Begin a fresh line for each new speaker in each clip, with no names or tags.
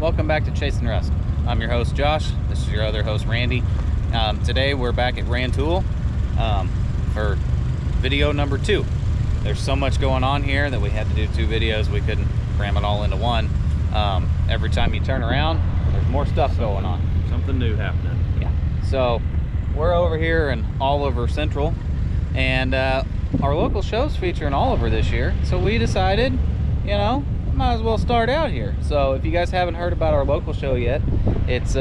welcome back to Chase and Rust. I'm your host Josh, this is your other host Randy. Today we're back at Rantoul for video number 2. There's so much going on here that we had to do 2 videos. We couldn't cram it all into one. Every time you turn around, there's more stuff going on.
Something new happening.
Yeah. So we're over here in Oilver Central, and our local show's featuring Oilver this year. So we decided, you know, might as well start out here. So if you guys haven't heard about our local show yet, it's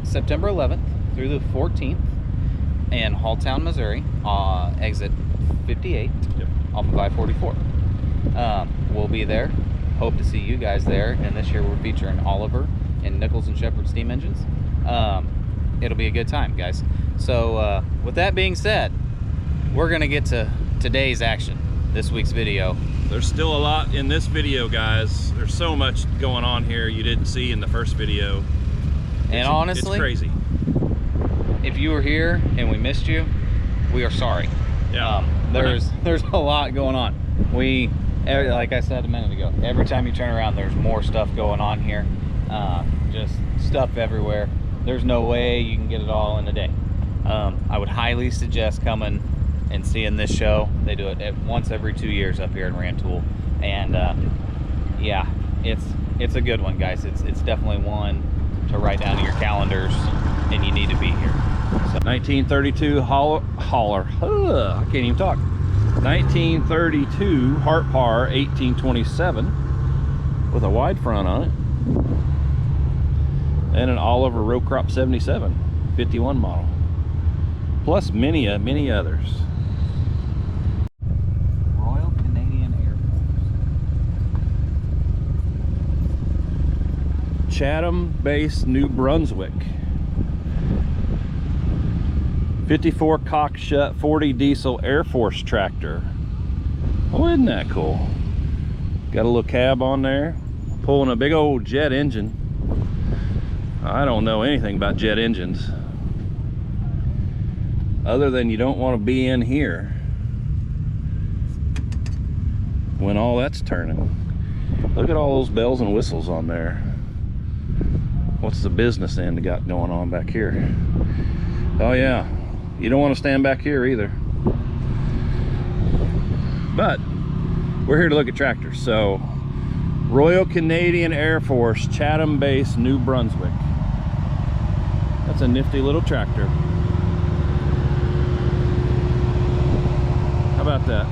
September 11th through the 14th in Halltown, Missouri, exit 58 off of I-44. We'll be there. Hope to see you guys there. And this year we're featuring Oilver and Nichols and Shepherd steam engines. It'll be a good time, guys. So with that being said, we're gonna get to today's action, this week's video.
There's still a lot in this video, guys. There's so much going on here you didn't see in the first video.
And honestly,
it's crazy.
If you were here and we missed you, we are sorry.
Yeah.
There's a lot going on. Like I said a minute ago, every time you turn around, there's more stuff going on here. Just stuff everywhere. There's no way you can get it all in a day. I would highly suggest coming and seeing this show. They do it once every 2 years up here in Rantoul, and yeah, it's a good one, guys. It's definitely one to write down in your calendars, and you need to be here. So,
1932 hauler. I can't even talk. 1932 Hart Par 1827 with a wide front on it, and an Oilver row crop 77 51 model, plus many others. Chatham base, New Brunswick. 54 Cockshutt 40 diesel Air Force tractor. Oh, isn't that cool? Got a little cab on there, pulling a big old jet engine. I don't know anything about jet engines, other than you don't want to be in here when all that's turning. Look at all those bells and whistles on there. What's the business end got going on back here? Oh yeah, you don't want to stand back here either. But we're here to look at tractors. So Royal Canadian Air Force, Chatham base, New Brunswick. That's a nifty little tractor. How about that?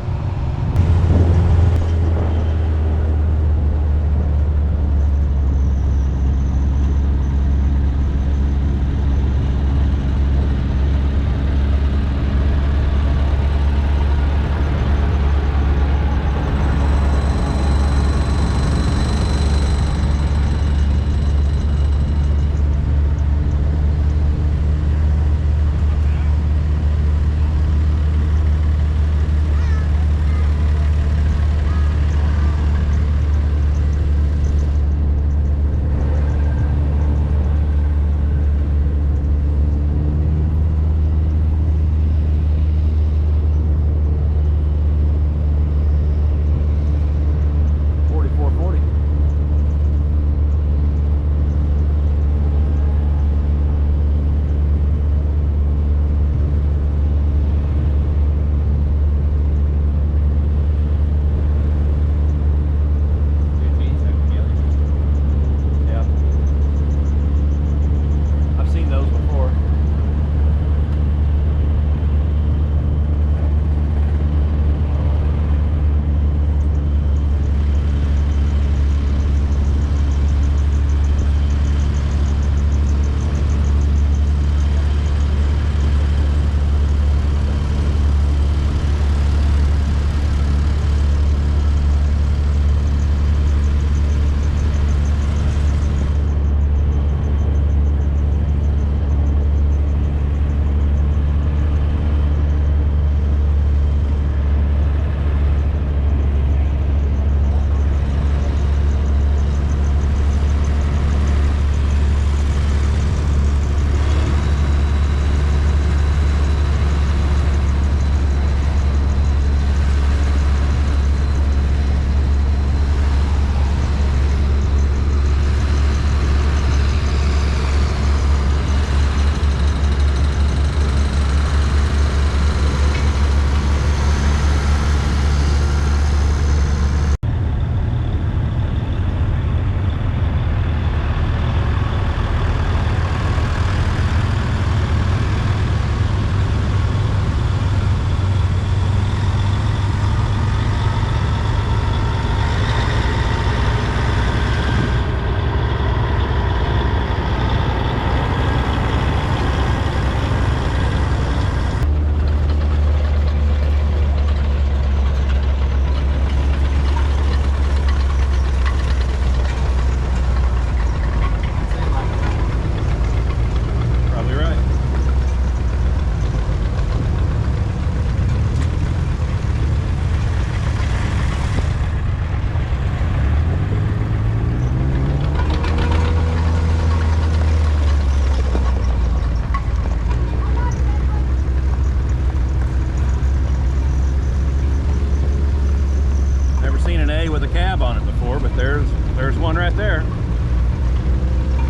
cab on it before, but there's one right there.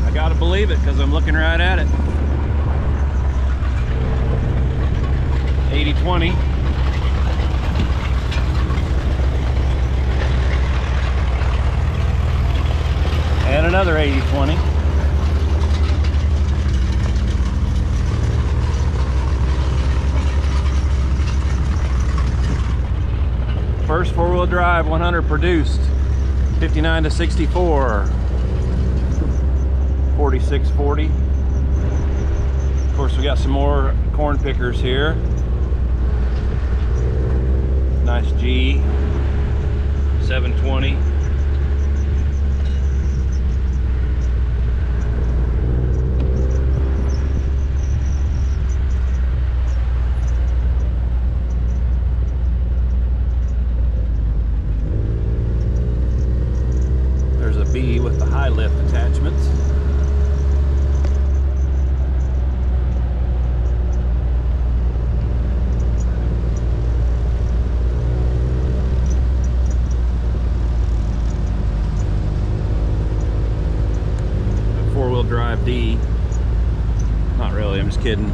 I gotta believe it because I'm looking right at it. 80/20. And another 80/20. First four-wheel drive 100 produced. 59 to 64. 4640. Of course, we got some more corn pickers here. Nice G. 720. There's a B with the high lift attachments. Four-wheel drive D. Not really, I'm just kidding.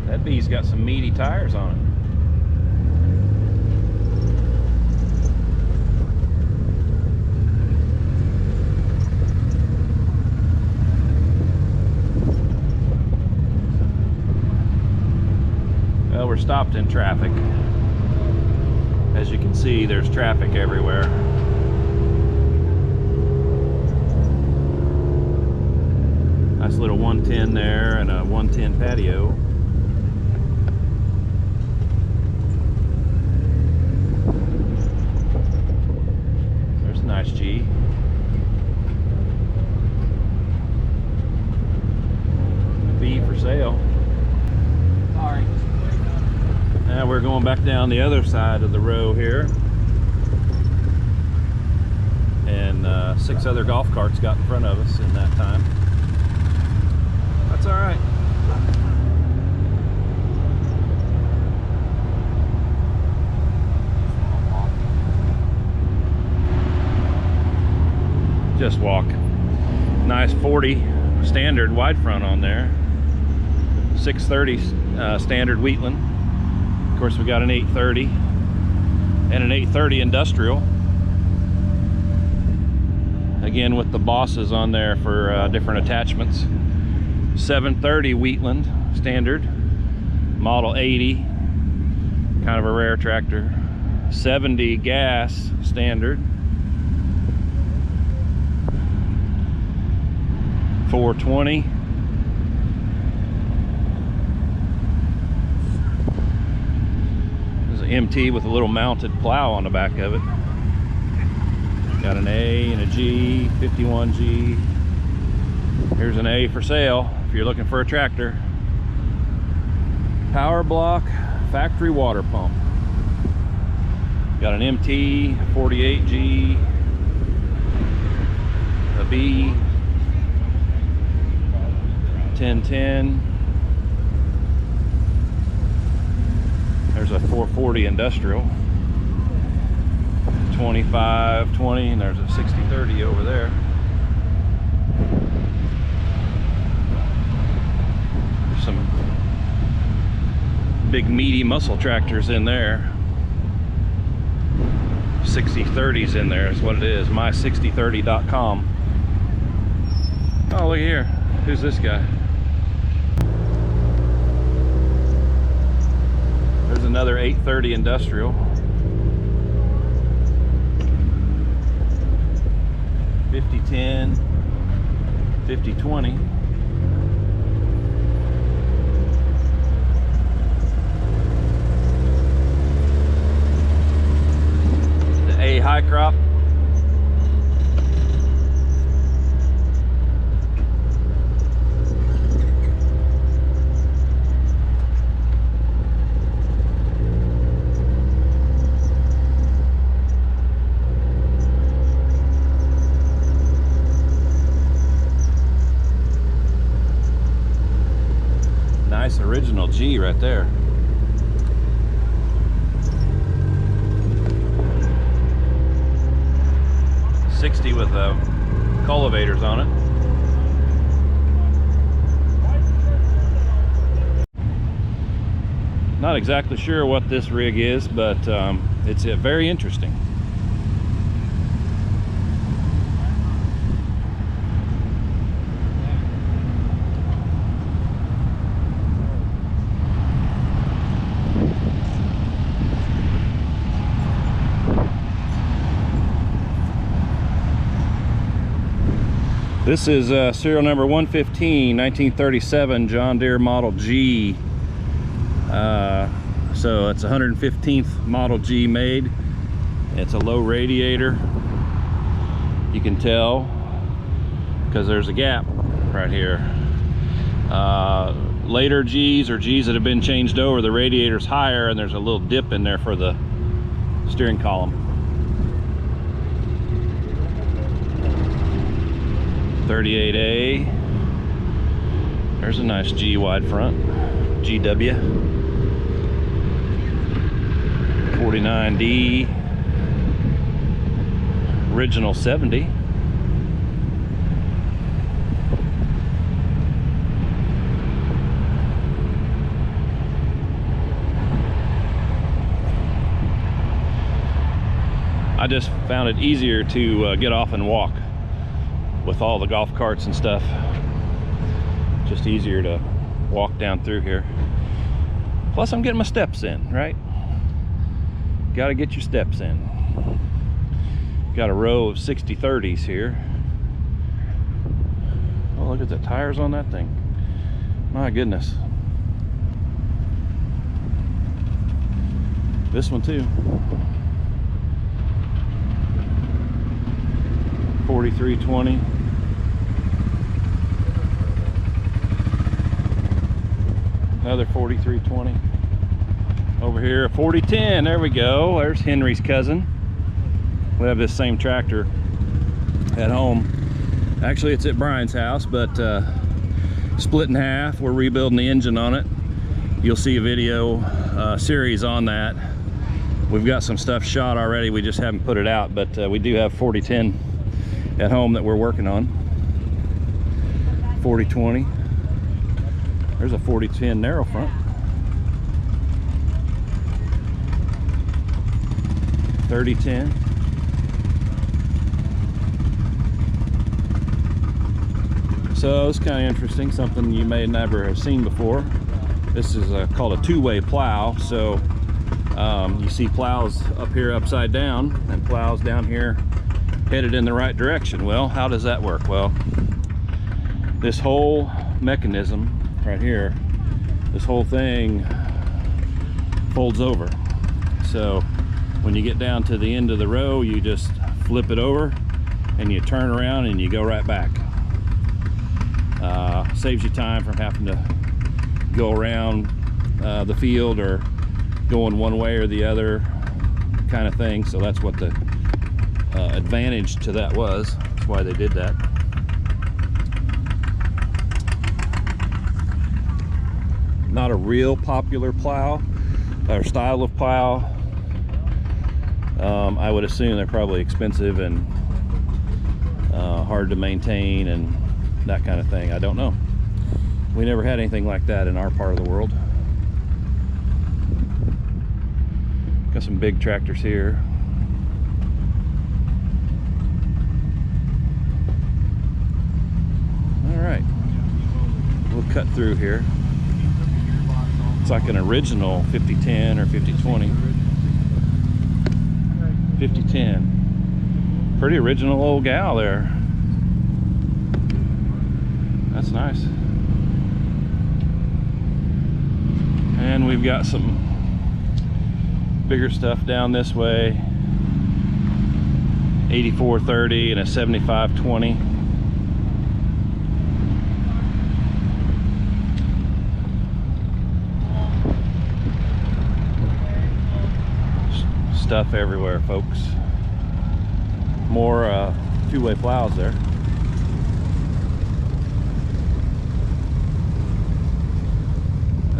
That B's got some meaty tires on it. Well, we're stopped in traffic. As you can see, there's traffic everywhere. Nice little 110 there and a 110 patio. There's a nice G. B for sale.
Sorry.
Now we're going back down the other side of the row here. And 6 other golf carts got in front of us in that time. That's all right. Just walk. Nice 40 standard wide front on there. 630 standard Wheatland. Of course, we got an 830 and an 830 industrial. Again, with the bosses on there for different attachments. 730 Wheatland standard, model 80, kind of a rare tractor. 70 gas standard. 420. There's an MT with a little mounted plow on the back of it. Got an A and a G, 51G. Here's an A for sale if you're looking for a tractor. Power block, factory water pump. Got an MT, 48G, a B, 1010. There's a 440 industrial. 2520, and there's a 6030 over there. There's some big meaty muscle tractors in there. 6030s in there is what it is. My6030.com. Oh, look here. Who's this guy? There's another 830 industrial. 5010, 5020. The A high crop. Original G right there. '60 with cultivators on it. Not exactly sure what this rig is, but it's very interesting. This is serial number 115, 1937 John Deere Model G. So it's 115th Model G made. It's a low radiator. You can tell because there's a gap right here. Later G's or G's that have been changed over, the radiator's higher and there's a little dip in there for the steering column. 38A. There's a nice G wide front. GW. 49D. Original 70. I just found it easier to get off and walk with all the golf carts and stuff. Just easier to walk down through here. Plus I'm getting my steps in, right? Gotta get your steps in. Got a row of 60/30s here. Oh, look at the tires on that thing. My goodness. This one too. 4320. Another 4320. Over here, a 4010. There we go. There's Henry's cousin. We have this same tractor at home. Actually, it's at Brian's house, but split in half. We're rebuilding the engine on it. You'll see a video series on that. We've got some stuff shot already. We just haven't put it out, but we do have 4010 at home that we're working on. 4020. There's a 4010 narrow front. 3010. So it's kind of interesting, something you may never have seen before. This is called a two-way plow. So you see plows up here upside down and plows down here headed in the right direction. Well, how does that work? Well, this whole mechanism right here, this whole thing folds over. So when you get down to the end of the row, you just flip it over and you turn around and you go right back. Saves you time from having to go around the field or going one way or the other kind of thing. So that's what the advantage to that was. That's why they did that. Not a real popular plow or style of plow. I would assume they're probably expensive and hard to maintain and that kind of thing. I don't know. We never had anything like that in our part of the world. Got some big tractors here. All right, we'll cut through here. It's like an original 5010 or 5020. 5010. Pretty original old gal there. That's nice. And we've got some bigger stuff down this way. 8430 and a 7520. Stuff everywhere, folks. More two-way plows there.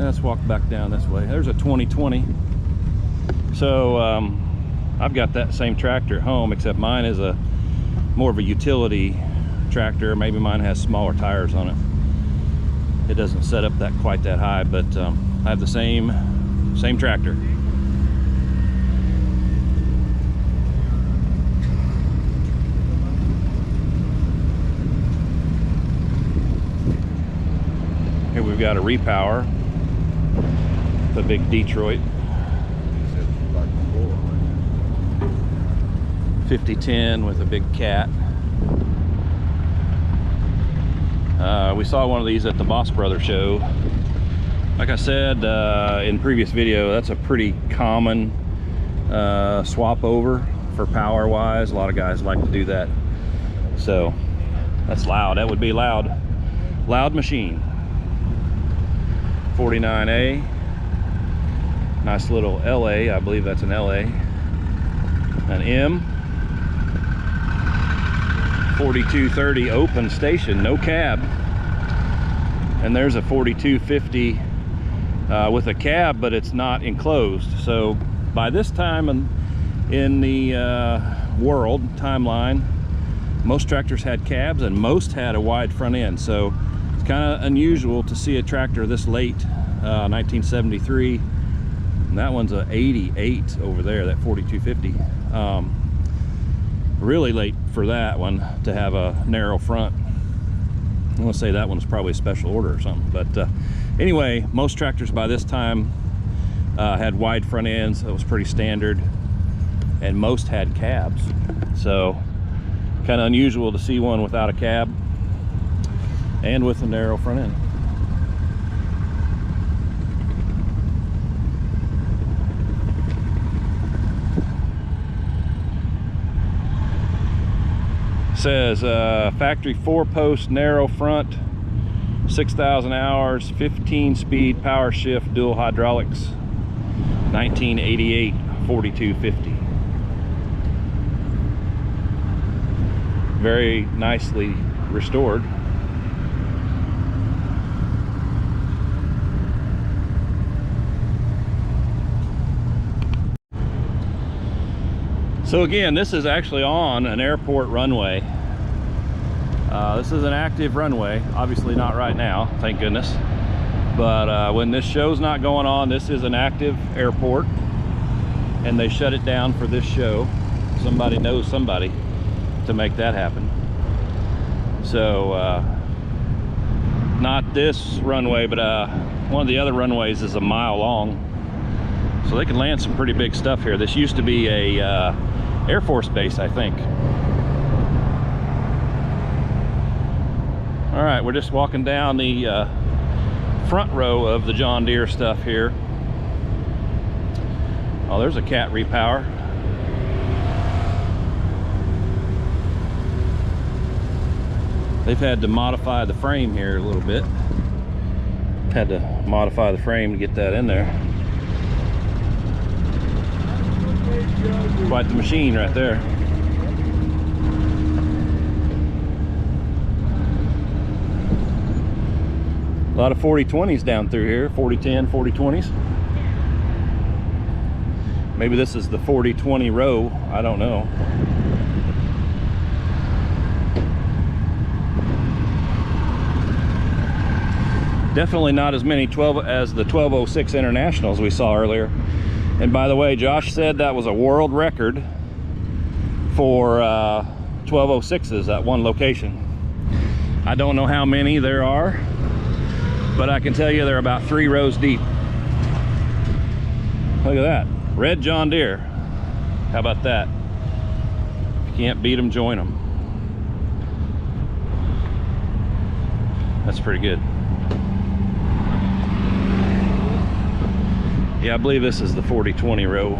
Let's walk back down this way. There's a 2020. So I've got that same tractor at home, except mine is a more of a utility tractor. Maybe mine has smaller tires on it. It doesn't set up that quite that high, but I have the same tractor. Here we've got a repower, the big Detroit 5010 with a big cat. We saw one of these at the Boss Brothers show. Like I said in previous video, that's a pretty common swap over for power wise. A lot of guys like to do that. So that's loud. That would be loud machine. 49A, nice little LA, I believe that's an LA. An M, 4230 open station, no cab. And there's a 4250 with a cab, but it's not enclosed. So by this time in the world timeline, most tractors had cabs and most had a wide front end. So it's kind of unusual to see a tractor this late, 1973. And that one's a 88 over there, that 4250. Really late for that one to have a narrow front. I want to say that one's probably a special order or something. But anyway, most tractors by this time had wide front ends. That was pretty standard. And most had cabs. So kind of unusual to see one without a cab and with a narrow front end. Says factory 4-post narrow front, 6,000 hours, 15-speed power shift, dual hydraulics, 1988 4250. Very nicely restored. So again, this is actually on an airport runway. This is an active runway, obviously not right now, thank goodness. But when this show's not going on, this is an active airport, and they shut it down for this show. Somebody knows somebody to make that happen. So not this runway, but one of the other runways is a mile long, so they can land some pretty big stuff here. This used to be a Air Force base, I think. All right, we're just walking down the front row of the John Deere stuff here. Oh, there's a cat repower. They've had to modify the frame here a little bit. Had to modify the frame to get that in there. Quite the machine right there. A lot of 4020s down through here, 4010, 4020s. Maybe this is the 4020 row, I don't know. Definitely not as many as the 1206 Internationals we saw earlier. And by the way, Josh said that was a world record for 1206s at one location. I don't know how many there are, but I can tell you they're about 3 rows deep. Look at that, red John Deere. How about that? If you can't beat them, join them. That's pretty good. Yeah, I believe this is the 4020 row.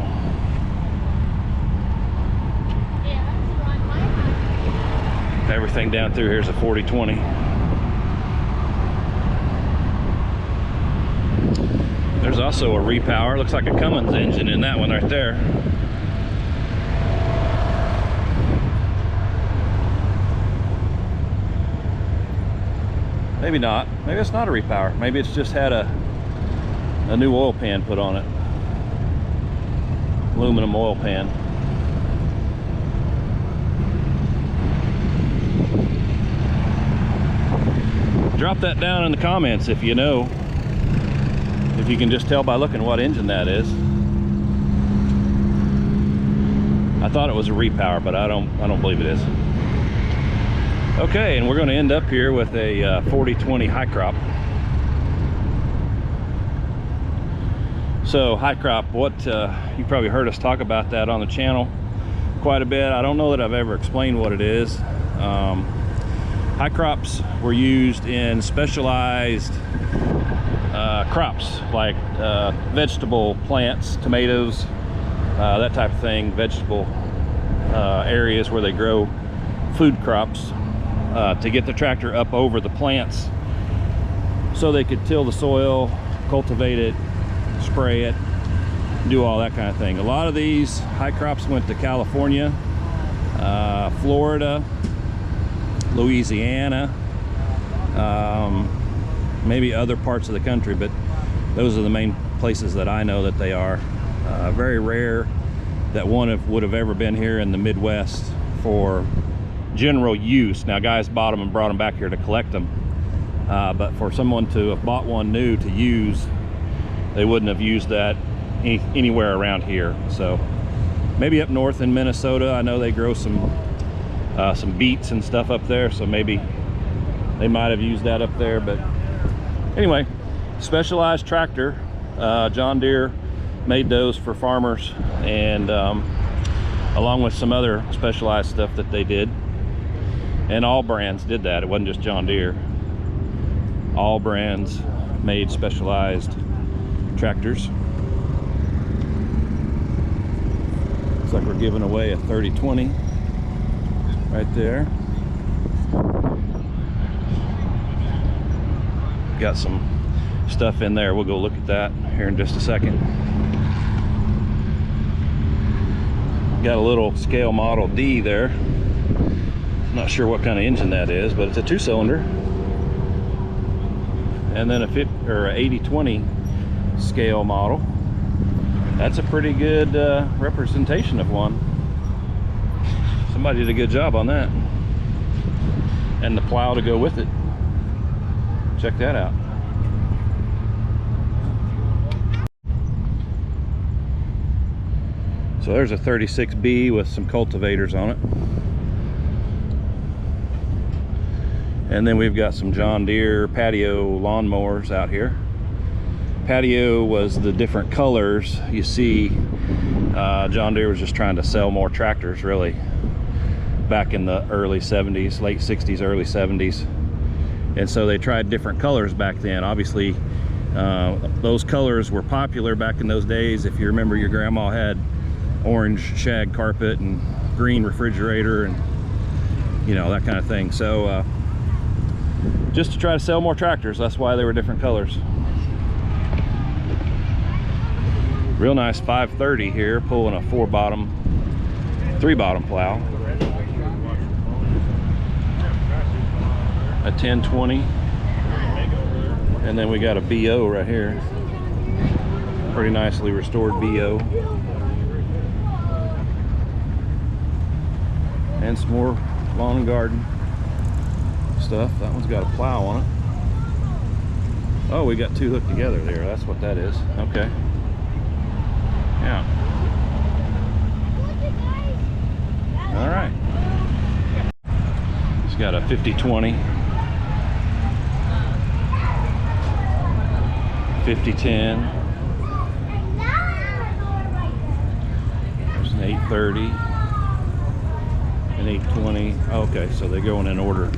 Everything down through here is a 4020. There's also a repower. Looks like a Cummins engine in that one right there. Maybe not. Maybe it's not a repower. Maybe it's just had a a new oil pan put on it. Aluminum oil pan. Drop that down in the comments if you know. If you can just tell by looking what engine that is. I thought it was a repower, but I don't believe it is. Okay, and we're going to end up here with a 4020 high crop. So high crop, what you probably heard us talk about that on the channel quite a bit. I don't know that I've ever explained what it is. High crops were used in specialized crops like vegetable plants, tomatoes, that type of thing, vegetable areas where they grow food crops, to get the tractor up over the plants so they could till the soil, cultivate it, spray it, do all that kind of thing. A lot of these high crops went to California, Florida, Louisiana, maybe other parts of the country, but those are the main places that I know that they are. Very rare that one would have ever been here in the Midwest for general use. Now guys bought them and brought them back here to collect them, but for someone to have bought one new to use, they wouldn't have used that anywhere around here. So maybe up north in Minnesota, I know they grow some beets and stuff up there, so maybe they might have used that up there. But anyway, specialized tractor. John Deere made those for farmers, and along with some other specialized stuff that they did. And all brands did that. It wasn't just John Deere. All brands made specialized tractors. Looks like we're giving away a 3020 right there. Got some stuff in there. We'll go look at that here in just a second. Got a little scale model D there. Not sure what kind of engine that is, but it's a 2-cylinder. And then a 8020 scale model. That's a pretty good representation of one. Somebody did a good job on that. And the plow to go with it. Check that out. So there's a 36B with some cultivators on it. And then we've got some John Deere patio lawnmowers out here. Patio was the different colors. You see, John Deere was just trying to sell more tractors, really, back in the early 70s, late 60s, early 70s. And so they tried different colors back then. Obviously, those colors were popular back in those days. If you remember, your grandma had orange shag carpet and green refrigerator and, you know, that kind of thing. So just to try to sell more tractors, that's why they were different colors. Real nice 530 here, pulling a 3-bottom plow. A 1020, and then we got a BO right here. Pretty nicely restored BO. And some more lawn and garden stuff. That one's got a plow on it. Oh, we got two hooked together there. That's what that is. Okay. Yeah. All right. It's got a 5020, 5010. There's an 830, an 820. Okay, so they're going in order.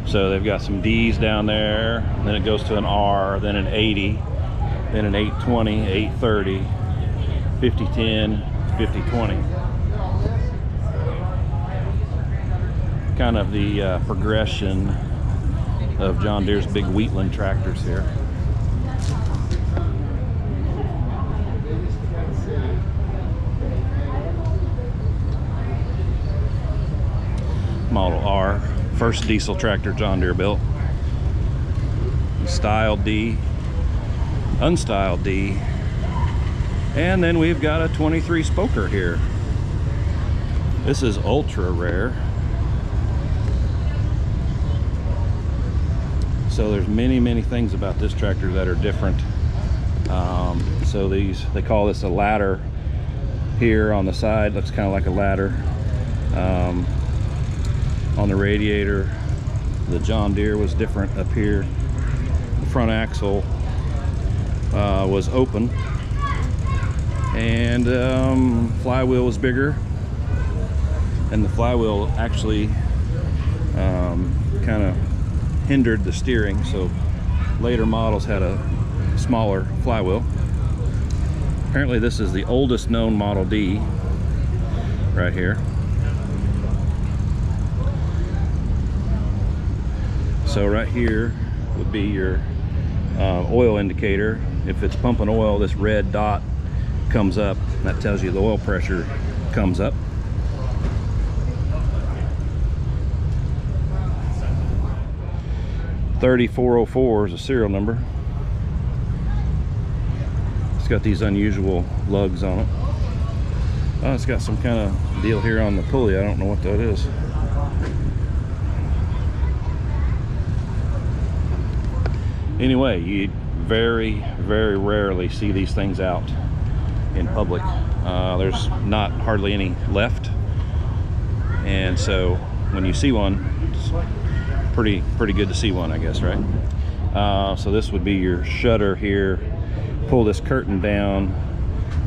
So they've got some D's down there, then it goes to an R, then an 80, then an 820, 830, 5010, 5020. Kind of the progression of John Deere's big Wheatland tractors here. Model R, first diesel tractor John Deere built. Style D. unstyled D. And then we've got a 23 spoker here. This is ultra rare. So there's many things about this tractor that are different. So they call this a ladder here on the side. Looks kind of like a ladder. On the radiator, the John Deere was different up here. The front axle was open, and flywheel was bigger, and the flywheel actually kind of hindered the steering, so later models had a smaller flywheel. Apparently this is the oldest known Model D right here. So right here would be your oil indicator. If it's pumping oil, this red dot comes up. That tells you the oil pressure comes up. $3404 is a serial number. It's got these unusual lugs on it. Oh, it's got some kind of deal here on the pulley. I don't know what that is. Anyway, you very rarely see these things out in public. There's not hardly any left, and so when you see one, it's pretty good to see one, I guess, right? So this would be your shutter here. Pull this curtain down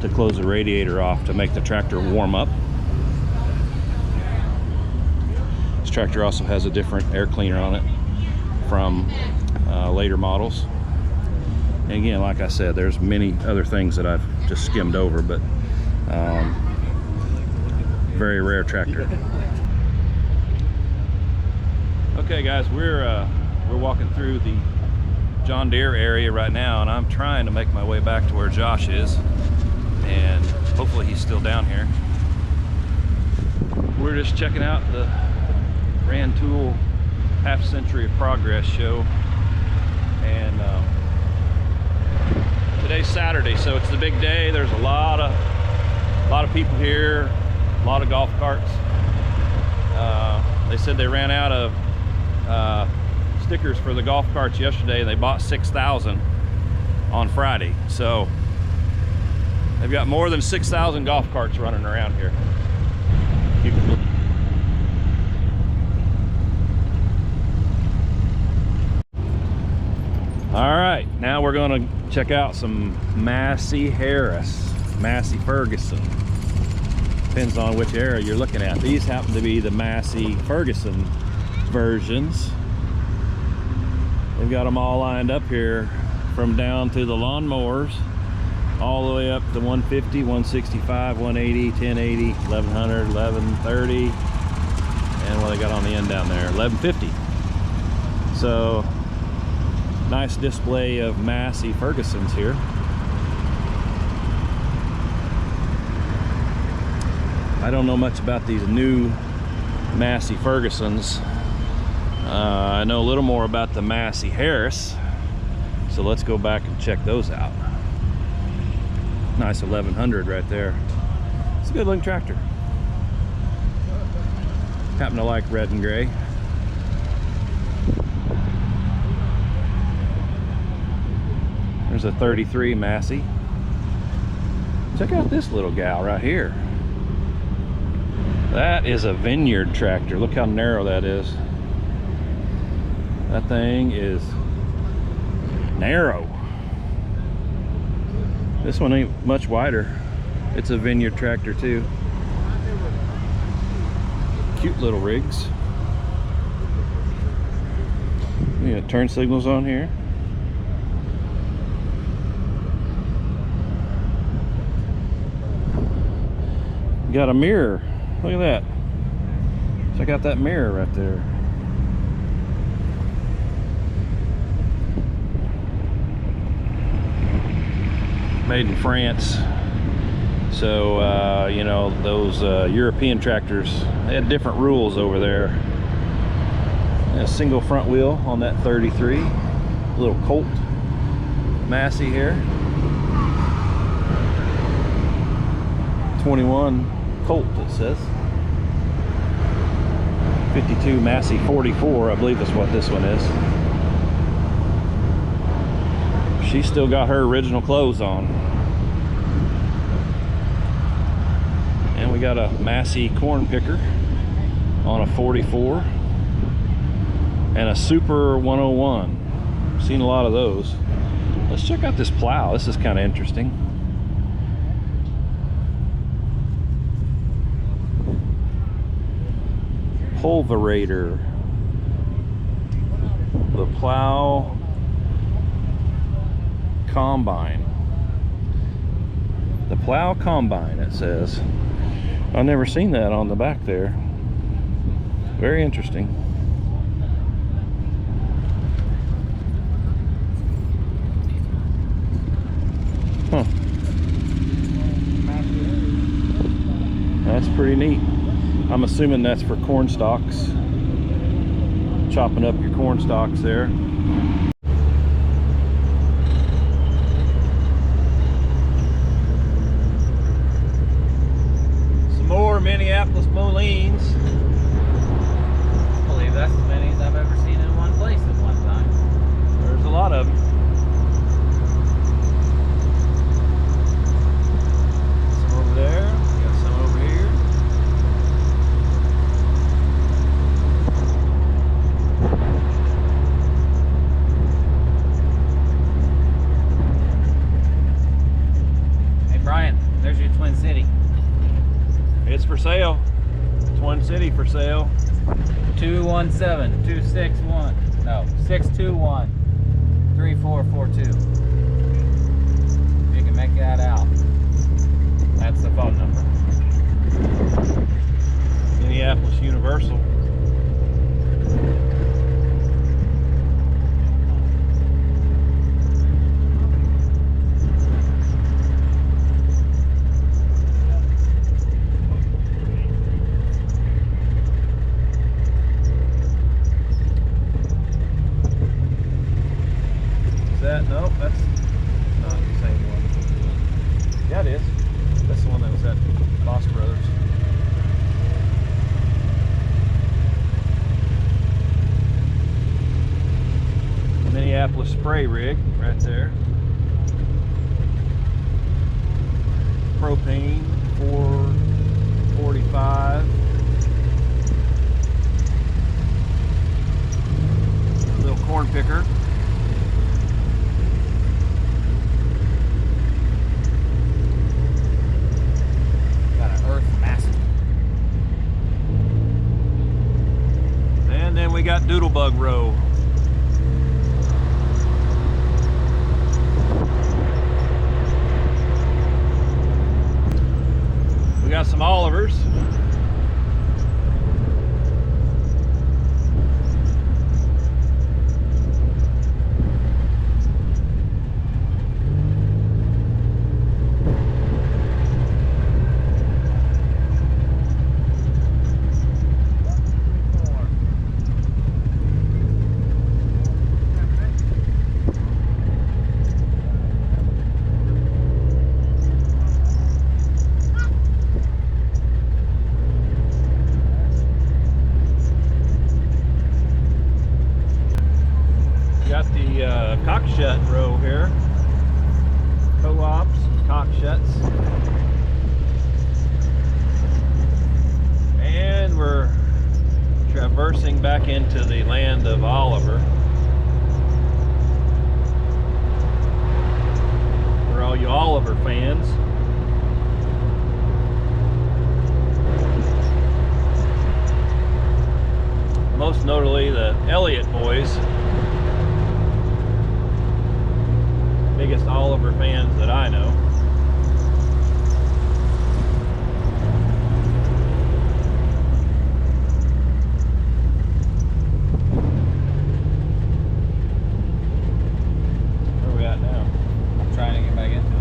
to close the radiator off to make the tractor warm up. This tractor also has a different air cleaner on it from later models. And again, like I said, there's many other things that I've just skimmed over, but very rare tractor. Okay guys, we're walking through the John Deere area right now, and I'm trying to make my way back to where Josh is, and hopefully he's still down here. We're just checking out the Rantoul Half Century of Progress show, and today's Saturday, so it's the big day. There's a lot of people here, a lot of golf carts. They said they ran out of stickers for the golf carts yesterday, and they bought 6,000 on Friday, so they've got more than 6,000 golf carts running around here. All right, now we're going to check out some Massey Harris, Massey Ferguson. Depends on which area you're looking at. These happen to be the Massey Ferguson versions. They've got them all lined up here, from down to the lawnmowers all the way up to 150, 165, 180, 1080, 1100, 1130, and what they got on the end down there, 1150. So nice display of Massey Fergusons here. I don't know much about these new Massey Fergusons. I know a little more about the Massey Harris, so let's go back and check those out. Nice 1100 right there. It's a good looking tractor. Happen to like red and gray. There's a 33 Massey. Check out this little gal right here. That is a vineyard tractor. Look how narrow that is. That thing is narrow. This one ain't much wider. It's a vineyard tractor too. Cute little rigs. We got turn signals on here. Got a mirror. Look at that. Check out that mirror right there. Made in France. So you know, those European tractors, they had different rules over there. A single front wheel on that 33, little Colt. Massey here. 21 Colt, it says. 52 Massey 44, I believe is what this one is. She's still got her original clothes on. And we got a Massey corn picker on a 44 and a Super 101. Seen a lot of those. Let's check out this plow. This is kind of interesting. Pulverator. The plow combine. The plow combine, it says. I've never seen that on the back there. Very interesting. Huh. That's pretty neat. I'm assuming that's for corn stalks. Chopping up your corn stalks there. Some more Minneapolis Molines.
I believe that's as many as I've ever seen in one place at one time.
There's a lot of them. Some over there. Got some over here.
Hey Brian, there's your Twin City.
It's for sale. Twin City for sale.
217-261. No, 621-3442. You can make that out. That's the phone number.
Minneapolis Universal. Nope, that's not the same one. Yeah, it is. That's the one that was at Boss Brothers. Minneapolis spray rig right there. Propane 445. Little corn picker. We got Doodlebug row. We got some Olivers. Cockshutt row here. Co-ops, Cockshutts. And we're traversing back into the land of Oliver. For all you Oliver fans. Most notably the Elliott boys. Biggest Oliver fans that I know. Where are we at now?
I'm trying to get back into it.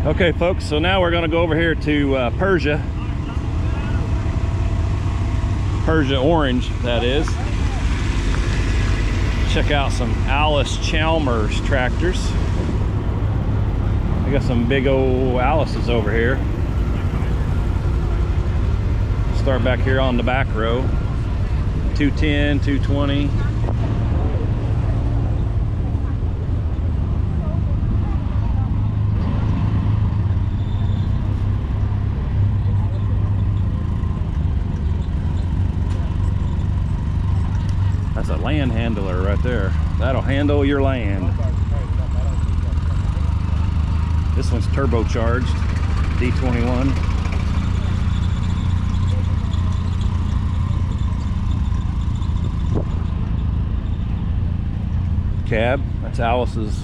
Okay folks, so now we're going to go over here to Persia Orange, that is. Check out some Allis Chalmers tractors. I got some big old Allis's over here. Start back here on the back row. 210, 220. That's a land handler right there. That'll handle your land. This one's turbocharged, D21. Cab, that's Allis's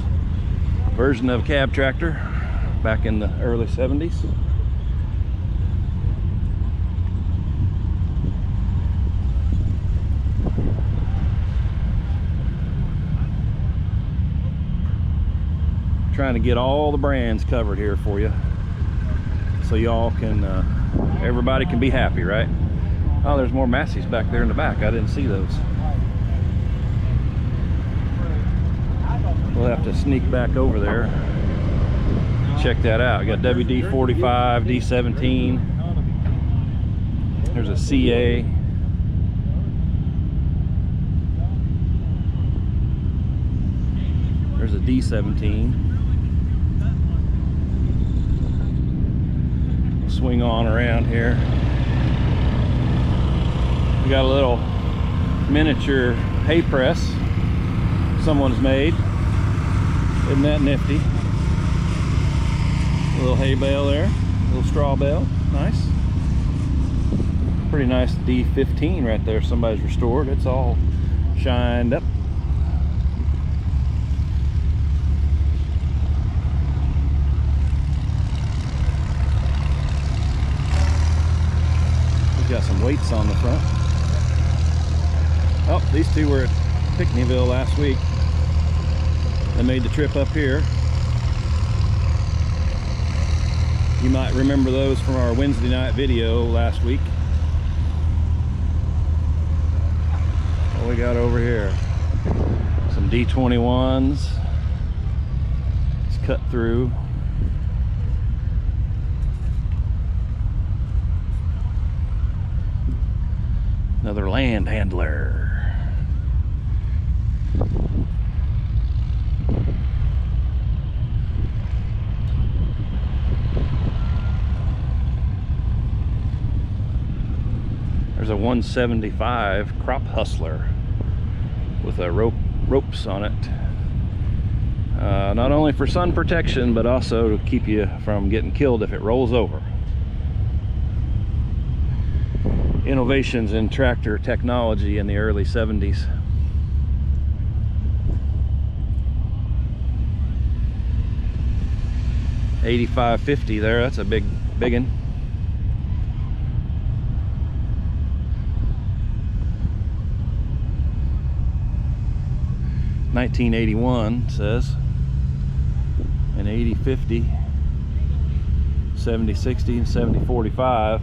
version of a cab tractor back in the early 70s. Trying to get all the brands covered here for you, so y'all can everybody can be happy, right? Oh, there's more Massey's back there in the back. I didn't see those. We'll have to sneak back over there, check that out. We got WD-45, D17. There's a CA. There's a D17. Swing on around here. We got a little miniature hay press someone's made. Isn't that nifty? A little hay bale there, a little straw bale, nice. Pretty nice D15 right there. Somebody's restored. It's all shined up. Got some weights on the front. Oh, these two were at Pickneyville last week. They made the trip up here. You might remember those from our Wednesday night video last week. What we got over here? Some D21s. It's cut through. Another land handler. There's a 175 crop hustler with a ropes on it. Not only for sun protection, but also to keep you from getting killed if it rolls over. Innovations in tractor technology in the early 70s. $85.50 there, that's a big one. $1981 says, and $80.50, $70.60, and $70.45.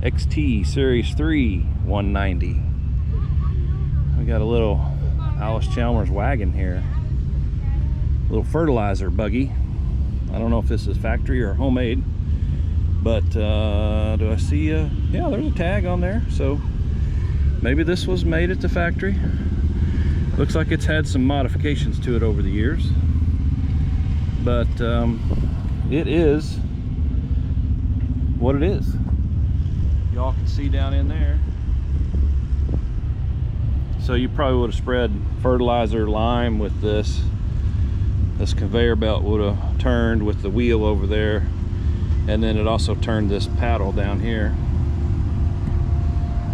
XT Series 3 190. We got a little Allis Chalmers wagon here. A little fertilizer buggy. I don't know if this is factory or homemade, but do I see a, yeah, there's a tag on there, so maybe this was made at the factory. Looks like it's had some modifications to it over the years, but it is what it is. Y'all can see down in there. So you probably would have spread fertilizer lime with this. This conveyor belt would have turned with the wheel over there, and then it also turned this paddle down here,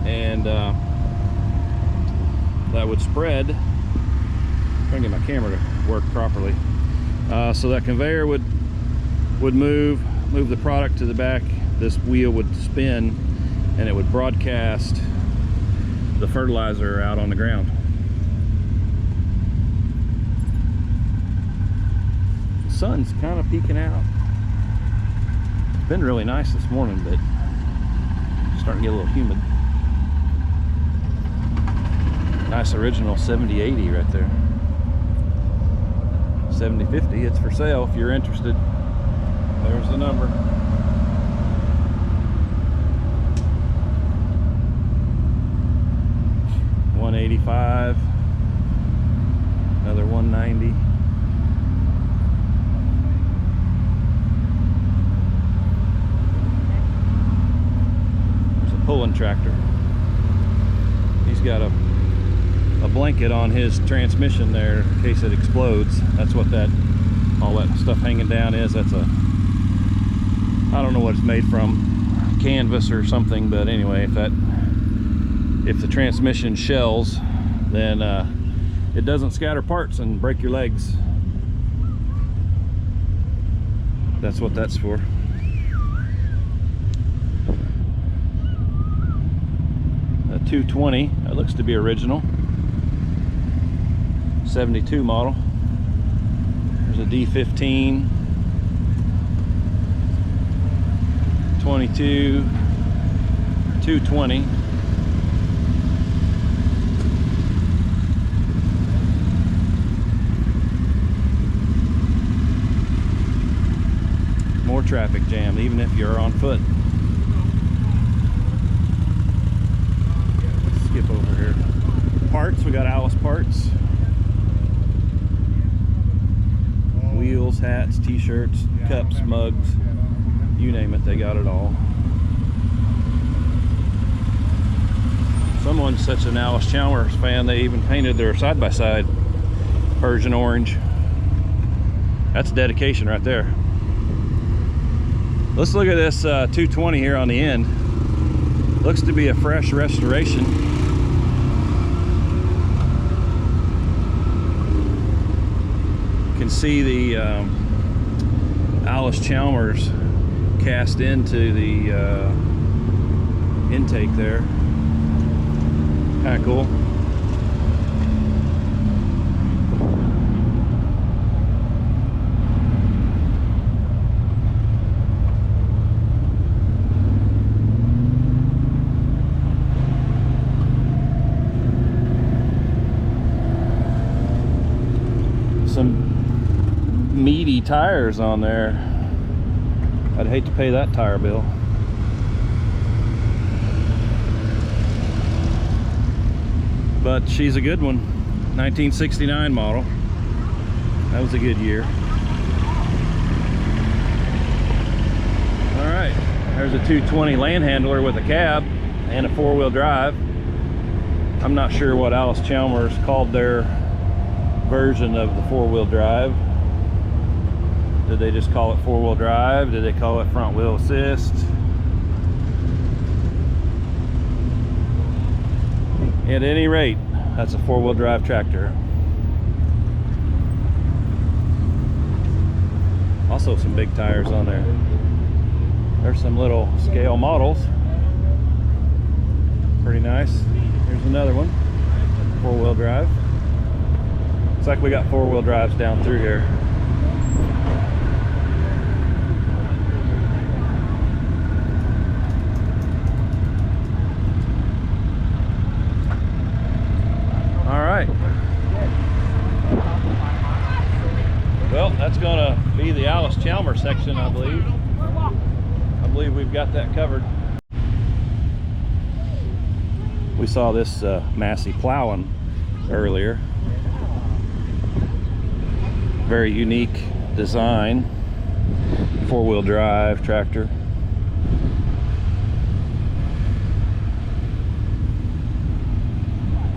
and that would spread. I'm trying to get my camera to work properly. So that conveyor would move the product to the back. This wheel would spin, and it would broadcast the fertilizer out on the ground. sun's kind of peeking out. It's been really nice this morning, but it's starting to get a little humid. Nice original 7080 right there. 7050, it's for sale if you're interested. There's the number. $185, another $190. There's a pulling tractor. He's got a blanket on his transmission there in case it explodes. That's what all that stuff hanging down is. That's I don't know what it's made from, canvas or something, but anyway, if the transmission shells, then it doesn't scatter parts and break your legs. That's what that's for. A 220, that looks to be original. 72 model. There's a D15, 22, 220. More traffic jam, even if you're on foot. Let's skip over here. Parts, we got Allis parts. Wheels, hats, t-shirts, cups, mugs, you name it, they got it all. Someone's such an Allis Chalmers fan, they even painted their side-by-side Persian orange. That's dedication right there. Let's look at this 220 here on the end. Looks to be a fresh restoration. See the Allis Chalmers cast into the intake there. Kind of cool. Some meaty tires on there. I'd hate to pay that tire bill. But she's a good one. 1969 model. That was a good year. Alright, there's a 220 land handler with a cab and a four-wheel drive. I'm not sure what Allis Chalmers called their version of the four-wheel drive. Did they just call it four-wheel drive? Did they call it front wheel assist? At any rate, that's a four-wheel drive tractor. Also some big tires on there. There's some little scale models. Pretty nice. Here's another one. Four-wheel drive. Looks like we got four-wheel drives down through here. Well, that's gonna be the Allis Chalmers section, I believe. I believe we've got that covered. We saw this Massey plowing earlier. Very unique design. Four-wheel drive tractor.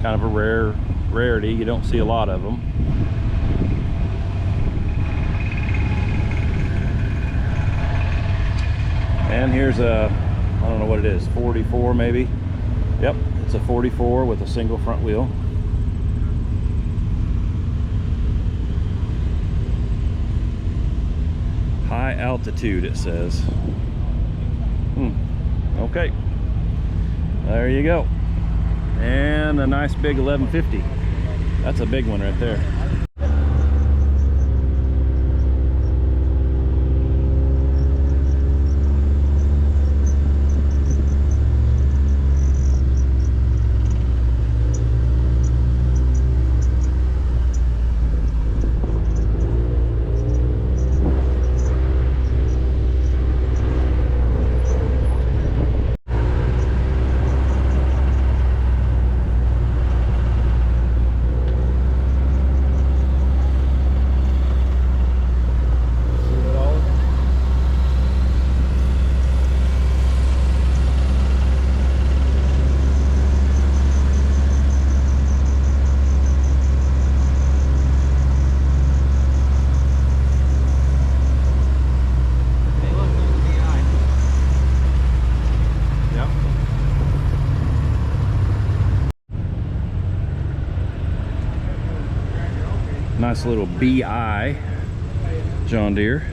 Kind of a rarity. You don't see a lot of them. And here's a, I don't know what it is, 44 maybe. Yep, it's a 44 with a single front wheel. High altitude, it says. Okay, there you go. And a nice big 1150. That's a big one right there. Nice little BI John Deere.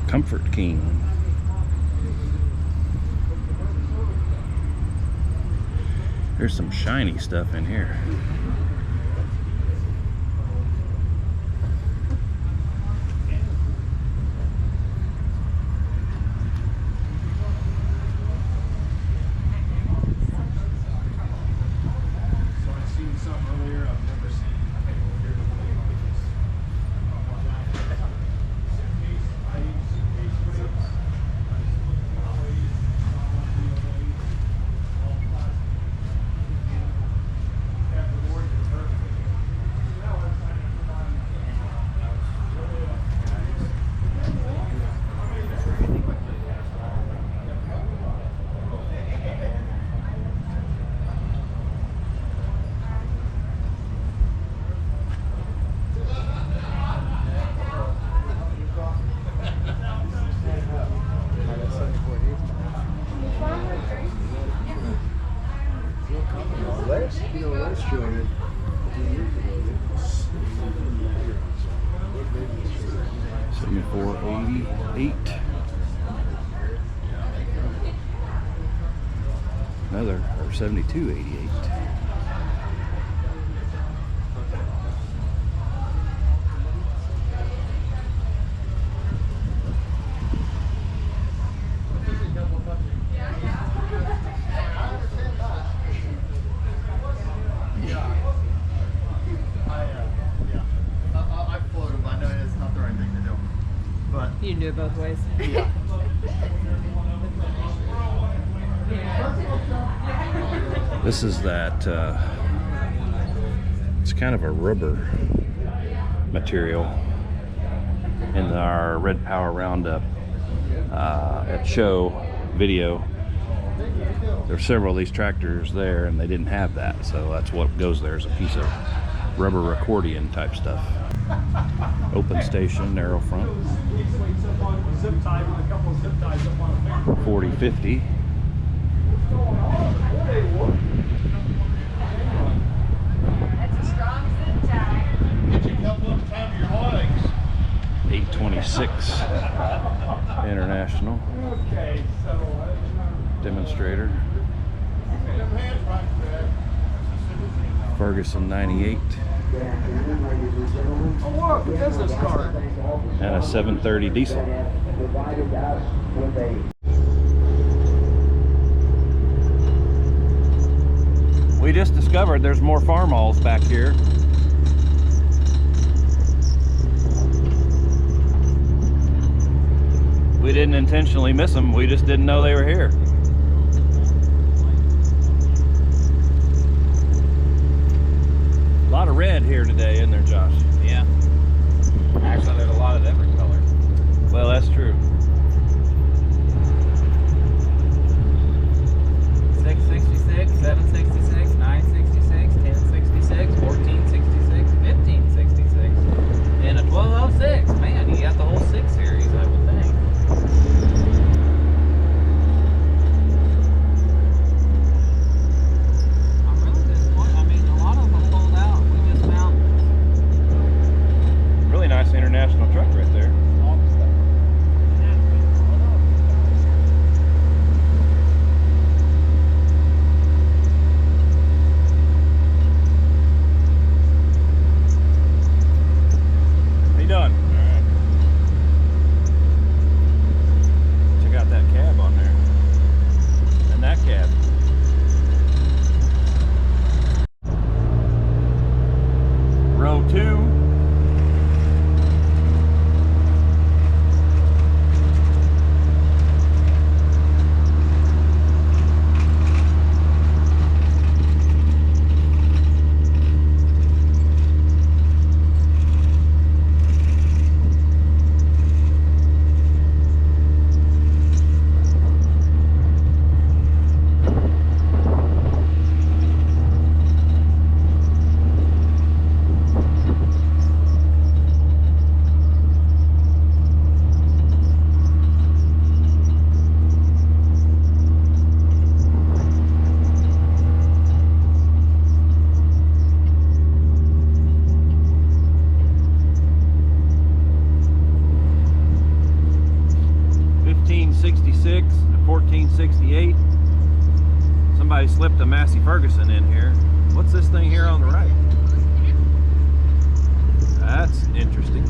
Comfort King. There's some shiny stuff in here. Another, or 7288.
I float them. I know it's not the right thing to do, but
you can do it both ways.
Yeah.
This is that, it's kind of a rubber material in our Red Power Roundup at show video. There's several of these tractors there and they didn't have that, so that's what goes there, is a piece of rubber accordion type stuff. Open station, narrow front. 40-50.
That's a strong zip tie.
get you a couple of time of your legs.
826 International
Okay, so
demonstrator. Ferguson 98
Oh look, a business card.
and a 730 diesel. We just discovered there's more Farmalls back here. We didn't intentionally miss them, we just didn't know they were here. A lot of red here today, isn't there, Josh?
Yeah. Actually, there's a lot of different colors.
Well, that's true.
666, 766, 966, 1066, 1466, 1566, and a 1206. Man, you got the whole 6 series, I would think.
somebody slipped a Massey Ferguson in here. What's this thing here on the right? That's interesting.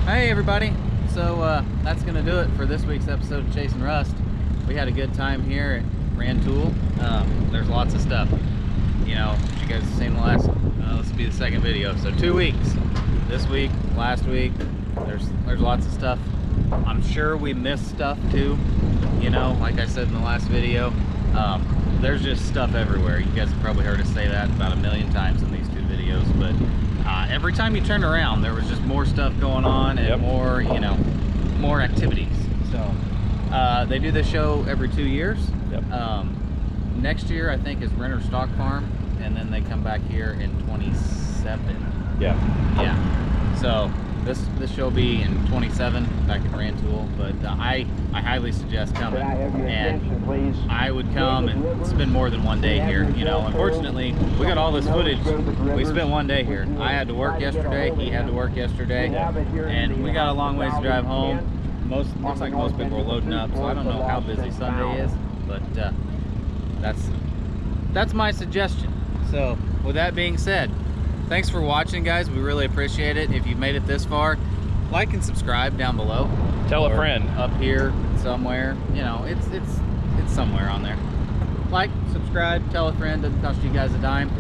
Hey everybody, so that's gonna do it for this week's episode of Chasing Rust. We had a good time here at Rantoul. There's lots of stuff, you know, you guys have seen the last, this will be the second video, so 2 weeks. This week, last week, there's lots of stuff. I'm sure we missed stuff too, you know, like I said in the last video. There's just stuff everywhere. You guys have probably heard us say that about 1,000,000 times in these 2 videos, but every time you turned around, there was just more stuff going on and more, you know, more activities. So they do this show every 2 years. Next year, I think, is Renter Stock Farm, and then they come back here in 27.
Yeah.
So this show will be in 27 back in Rantoul, but I highly suggest coming, and I would come and spend more than 1 day here. You know, unfortunately, we got all this footage. We spent 1 day here. I had to work yesterday. He had to work yesterday, and we got a long ways to drive home. Looks like most people are loading up, so I don't know how busy Sunday is, but that's my suggestion. So with that being said, thanks for watching, guys. We really appreciate it. If you've made it this far, like and subscribe down below.
Tell a friend.
Up here somewhere, you know, it's somewhere on there. Like, subscribe, tell a friend. Doesn't cost you guys a dime.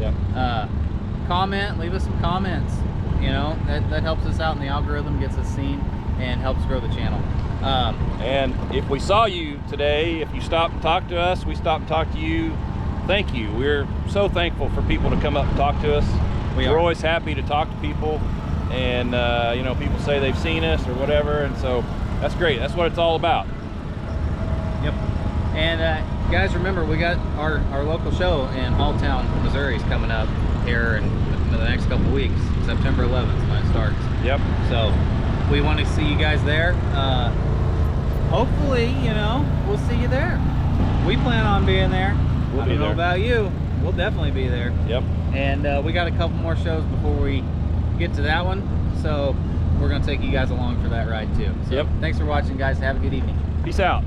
Comment, leave us some comments. You know, that helps us out in the algorithm, gets us seen, and helps grow the channel.
And if we saw you today, if you stopped and talked to us, we stopped and talked to you, thank you. We're so thankful for people to come up and talk to us. We're always happy to talk to people, and you know, people say they've seen us or whatever, and so that's great. That's what it's all about.
Yep. And guys, remember, we got our local show in Halltown, Missouri is coming up here in the next couple weeks. September 11th is when it starts.
Yep.
So we want to see you guys there. Hopefully, you know, we'll see you there. We plan on being there. I don't know about you. We'll definitely be there.
Yep.
And we got a couple more shows before we get to that one, so we're going to take you guys along for that ride too. So, thanks for watching, guys. Have a good evening.
Peace out.